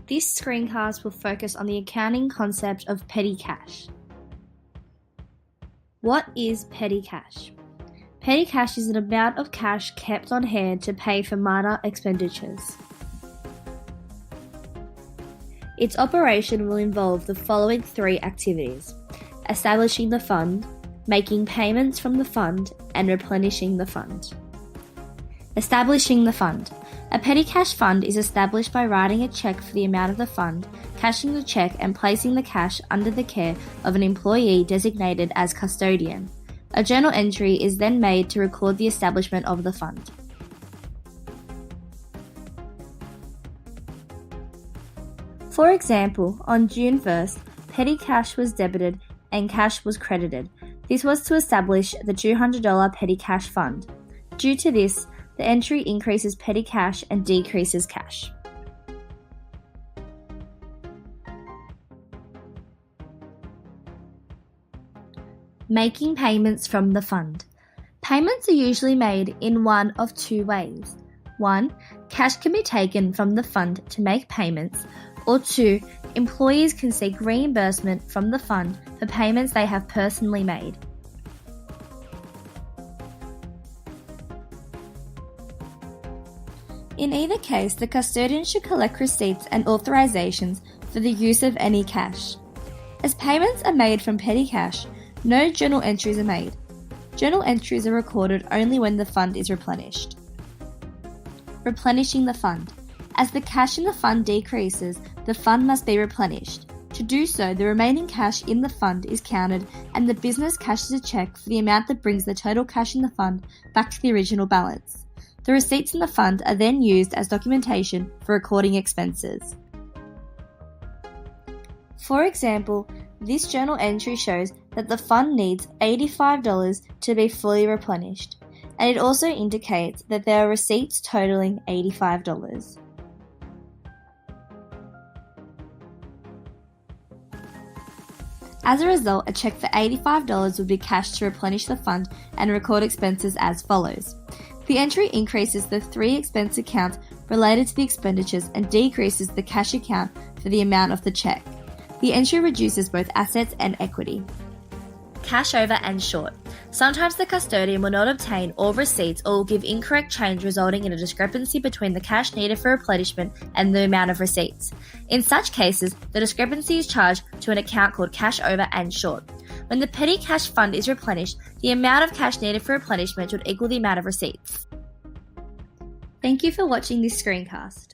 This screencast will focus on the accounting concept of petty cash. What is petty cash? Petty cash is an amount of cash kept on hand to pay for minor expenditures. Its operation will involve the following three activities: establishing the fund, making payments from the fund, and replenishing the fund. Establishing the fund. A petty cash fund is established by writing a cheque for the amount of the fund, cashing the cheque and placing the cash under the care of an employee designated as custodian. A journal entry is then made to record the establishment of the fund. For example, on June 1st, petty cash was debited and cash was credited. This was to establish the $200 petty cash fund. Due to this, the entry increases petty cash and decreases cash. Making payments from the fund. Payments are usually made in one of two ways. 1. Cash can be taken from the fund to make payments, or 2. Employees can seek reimbursement from the fund for payments they have personally made. In either case, the custodian should collect receipts and authorizations for the use of any cash. As payments are made from petty cash, no journal entries are made. Journal entries are recorded only when the fund is replenished. Replenishing the fund. As the cash in the fund decreases, the fund must be replenished. To do so, the remaining cash in the fund is counted and the business cashes a cheque for the amount that brings the total cash in the fund back to the original balance. The receipts in the fund are then used as documentation for recording expenses. For example, this journal entry shows that the fund needs $85 to be fully replenished, and it also indicates that there are receipts totaling $85. As a result, a cheque for $85 would be cashed to replenish the fund and record expenses as follows. The entry increases the three expense accounts related to the expenditures and decreases the cash account for the amount of the cheque. The entry reduces both assets and equity. Cash over and short. Sometimes the custodian will not obtain all receipts or will give incorrect change, resulting in a discrepancy between the cash needed for replenishment and the amount of receipts. In such cases, the discrepancy is charged to an account called cash over and short. When the petty cash fund is replenished, the amount of cash needed for replenishment should equal the amount of receipts. Thank you for watching this screencast.